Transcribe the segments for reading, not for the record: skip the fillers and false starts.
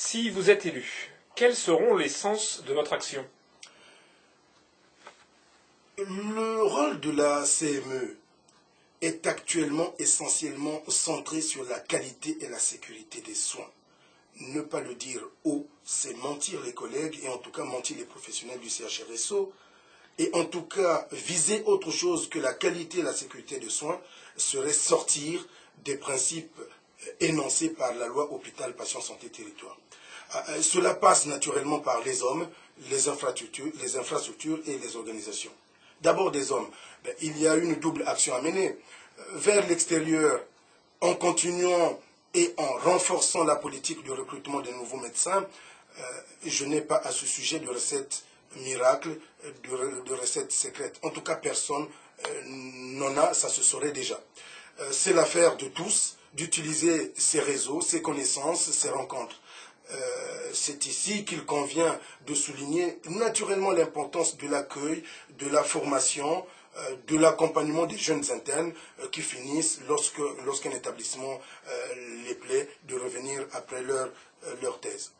Si vous êtes élu, quels seront les sens de votre action? Le rôle de la CME est actuellement essentiellement centré sur la qualité et la sécurité des soins. Ne pas le dire haut, c'est mentir les collègues et en tout cas mentir les professionnels du CHRSO. Et en tout cas, viser autre chose que la qualité et la sécurité des soins serait sortir des principes énoncés par la loi Hôpital, Patient, Santé, Territoire. Cela passe naturellement par les hommes, les infrastructures et les organisations. D'abord des hommes. Il y a une double action à mener. Vers l'extérieur, en continuant et en renforçant la politique de recrutement des nouveaux médecins, je n'ai pas à ce sujet de recette miracle, de recette secrète. En tout cas, personne n'en a, ça se saurait déjà. C'est l'affaire de tous d'utiliser ces réseaux, ces connaissances, ces rencontres. C'est ici qu'il convient de souligner naturellement l'importance de l'accueil, de la formation, de l'accompagnement des jeunes internes qui finissent, lorsqu'un établissement les plaît, de revenir après leur thèse.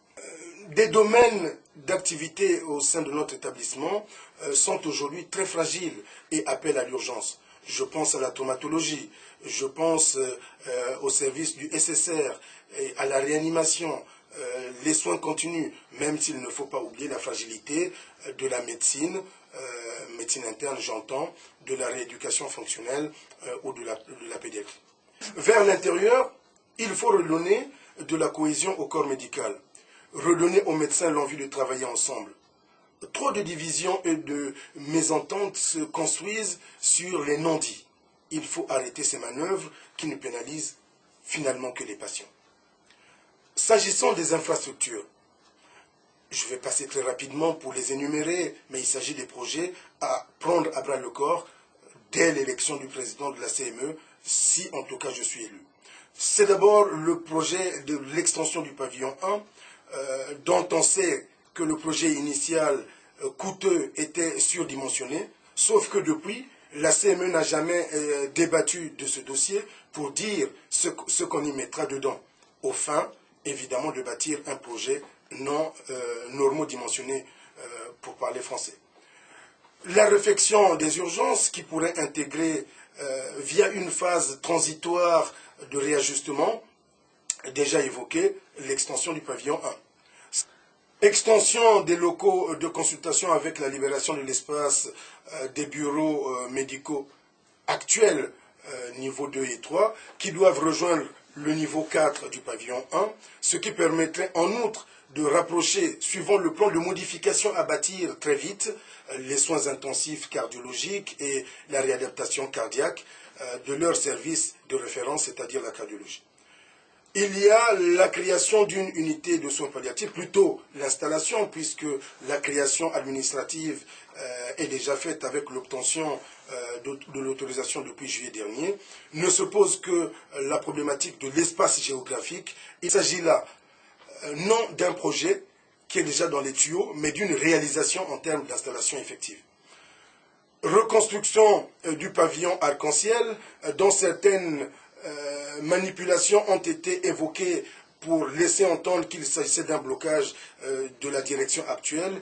Des domaines d'activité au sein de notre établissement sont aujourd'hui très fragiles et appellent à l'urgence. Je pense à la traumatologie, je pense au service du SSR, et à la réanimation, les soins continus, même s'il ne faut pas oublier la fragilité de la médecine, médecine interne j'entends, de la rééducation fonctionnelle ou de la pédiatrie. Vers l'intérieur, il faut redonner de la cohésion au corps médical, redonner aux médecins l'envie de travailler ensemble. Trop de divisions et de mésententes se construisent sur les non-dits. Il faut arrêter ces manœuvres qui ne pénalisent finalement que les patients. S'agissant des infrastructures, je vais passer très rapidement pour les énumérer, mais il s'agit des projets à prendre à bras le corps dès l'élection du président de la CME, si en tout cas je suis élu. C'est d'abord le projet de l'extension du pavillon 1, dont on sait que le projet initial coûteux était surdimensionné, sauf que depuis, la CME n'a jamais débattu de ce dossier pour dire ce qu'on y mettra dedans, au fin, évidemment, de bâtir un projet non normodimensionné pour parler français. La réflexion des urgences qui pourrait intégrer, via une phase transitoire de réajustement, déjà évoqué, l'extension du pavillon 1. Extension des locaux de consultation avec la libération de l'espace des bureaux médicaux actuels, niveau 2 et 3, qui doivent rejoindre le niveau 4 du pavillon 1, ce qui permettrait en outre de rapprocher, suivant le plan de modification à bâtir très vite, les soins intensifs cardiologiques et la réadaptation cardiaque de leur service de référence, c'est-à-dire la cardiologie. Il y a la création d'une unité de soins palliatifs, plutôt l'installation, puisque la création administrative est déjà faite avec l'obtention de l'autorisation depuis juillet dernier. Ne se pose que la problématique de l'espace géographique. Il s'agit là non d'un projet qui est déjà dans les tuyaux, mais d'une réalisation en termes d'installation effective. Reconstruction du pavillon arc-en-ciel, dont certaines manipulations ont été évoquées pour laisser entendre qu'il s'agissait d'un blocage de la direction actuelle.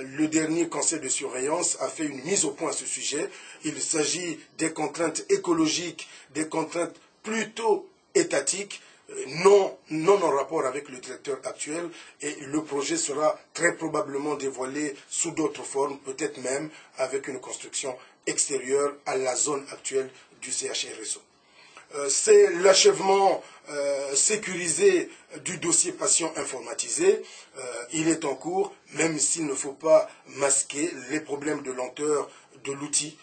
Le dernier conseil de surveillance a fait une mise au point à ce sujet. Il s'agit des contraintes écologiques, des contraintes plutôt étatiques, non en rapport avec le directeur actuel, et le projet sera très probablement dévoilé sous d'autres formes, peut-être même avec une construction extérieure à la zone actuelle du CHRSO. C'est l'achèvement sécurisé du dossier patient informatisé. Il est en cours, même s'il ne faut pas masquer les problèmes de lenteur de l'outil,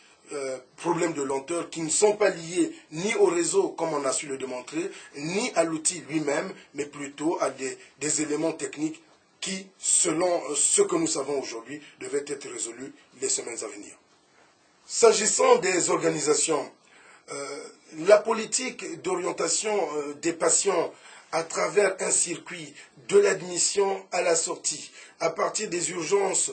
problèmes de lenteur qui ne sont pas liés ni au réseau, comme on a su le démontrer, ni à l'outil lui-même, mais plutôt à des éléments techniques qui, selon ce que nous savons aujourd'hui, devaient être résolus les semaines à venir. S'agissant des organisations, la politique d'orientation des patients à travers un circuit de l'admission à la sortie, à partir des urgences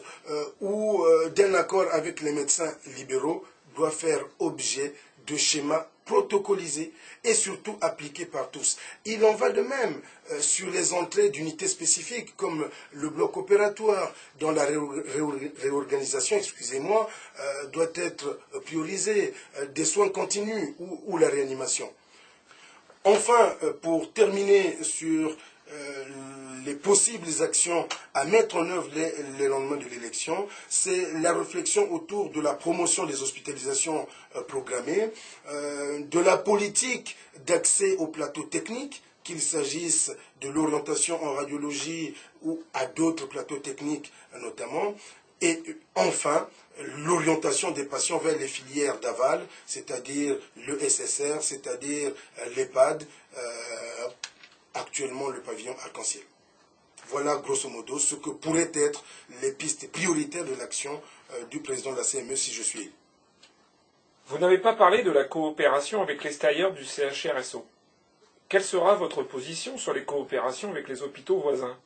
ou d'un accord avec les médecins libéraux, doit faire objet de schémas protocolisés et surtout appliqués par tous. Il en va de même sur les entrées d'unités spécifiques comme le bloc opératoire, dont la réorganisation, excusez-moi, doit être priorisée, des soins continus ou la réanimation. Enfin, pour terminer sur les possibles actions à mettre en œuvre les lendemains de l'élection, c'est la réflexion autour de la promotion des hospitalisations programmées, de la politique d'accès aux plateaux techniques, qu'il s'agisse de l'orientation en radiologie ou à d'autres plateaux techniques notamment, et enfin, l'orientation des patients vers les filières d'aval, c'est-à-dire le SSR, c'est-à-dire l'EHPAD, actuellement le pavillon arc-en-ciel. Voilà grosso modo ce que pourraient être les pistes prioritaires de l'action du président de la CME si je suis élu. Vous n'avez pas parlé de la coopération avec l'extérieur du CHRSO. Quelle sera votre position sur les coopérations avec les hôpitaux voisins ?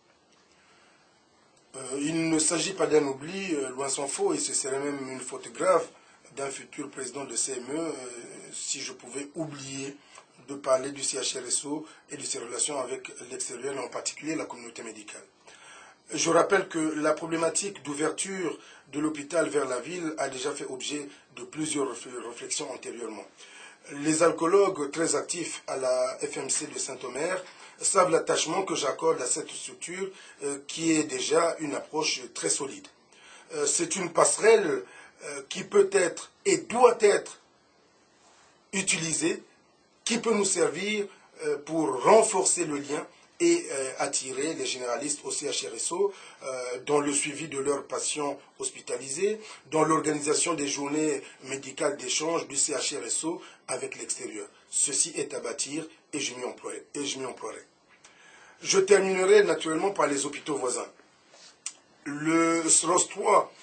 Il ne s'agit pas d'un oubli, loin s'en faut, et ce serait même une faute grave d'un futur président de CME si je pouvais oublier de parler du CHRSO et de ses relations avec l'extérieur, en particulier la communauté médicale. Je rappelle que la problématique d'ouverture de l'hôpital vers la ville a déjà fait objet de plusieurs réflexions antérieurement. Les alcoologues très actifs à la FMC de Saint-Omer savent l'attachement que j'accorde à cette structure qui est déjà une approche très solide. C'est une passerelle qui peut être et doit être utilisée, qui peut nous servir pour renforcer le lien et attirer les généralistes au CHRSO dans le suivi de leurs patients hospitalisés, dans l'organisation des journées médicales d'échange du CHRSO avec l'extérieur. Ceci est à bâtir et je m'y emploierai. Je terminerai naturellement par les hôpitaux voisins. Le SROS 3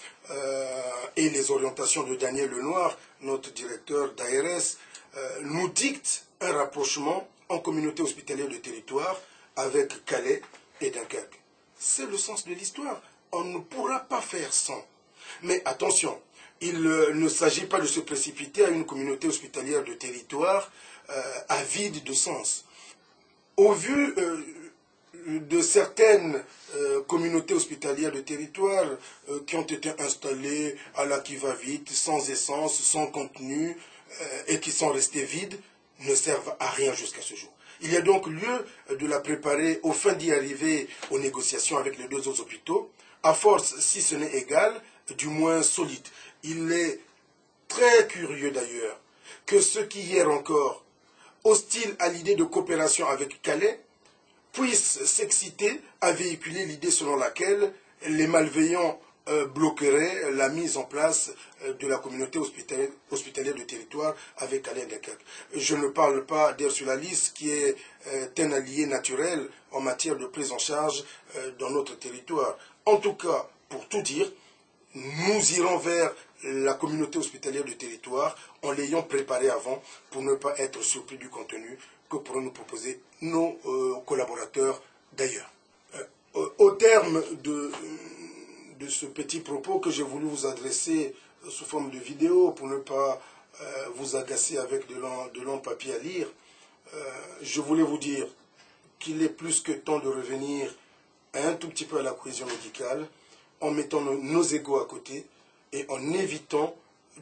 et les orientations de Daniel Lenoir, notre directeur d'ARS, nous dictent un rapprochement en communauté hospitalière de territoire avec Calais et Dunkerque. C'est le sens de l'histoire. On ne pourra pas faire sans. Mais attention, il ne s'agit pas de se précipiter à une communauté hospitalière de territoire avide de sens. Au vu de certaines communautés hospitalières de territoire qui ont été installées à la qui-va-vite, sans essence, sans contenu, et qui sont restées vides, ne servent à rien jusqu'à ce jour. Il y a donc lieu de la préparer aux fins d'y arriver aux négociations avec les deux autres hôpitaux, à force, si ce n'est égal, du moins solide. Il est très curieux d'ailleurs que ceux qui hier encore, hostiles à l'idée de coopération avec Calais, puissent s'exciter à véhiculer l'idée selon laquelle les malveillants bloquerait la mise en place de la communauté hospitalière de territoire avec Calais et Dunkerque. Je ne parle pas d'Ursulalis qui est un allié naturel en matière de prise en charge dans notre territoire. En tout cas, pour tout dire, nous irons vers la communauté hospitalière de territoire en l'ayant préparée avant pour ne pas être surpris du contenu que pourront nous proposer nos collaborateurs d'ailleurs. Au terme de ce petit propos que j'ai voulu vous adresser sous forme de vidéo pour ne pas vous agacer avec de longs papiers à lire, je voulais vous dire qu'il est plus que temps de revenir un tout petit peu à la cohésion médicale en mettant nos égos à côté et en évitant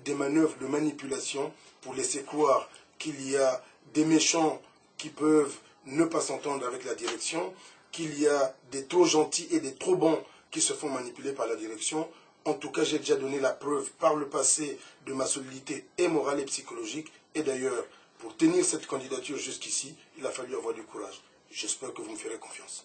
des manœuvres de manipulation pour laisser croire qu'il y a des méchants qui peuvent ne pas s'entendre avec la direction, qu'il y a des trop gentils et des trop bons qui se font manipuler par la direction. En tout cas, j'ai déjà donné la preuve par le passé de ma solidité et morale et psychologique. Et d'ailleurs, pour tenir cette candidature jusqu'ici, il a fallu avoir du courage. J'espère que vous me ferez confiance.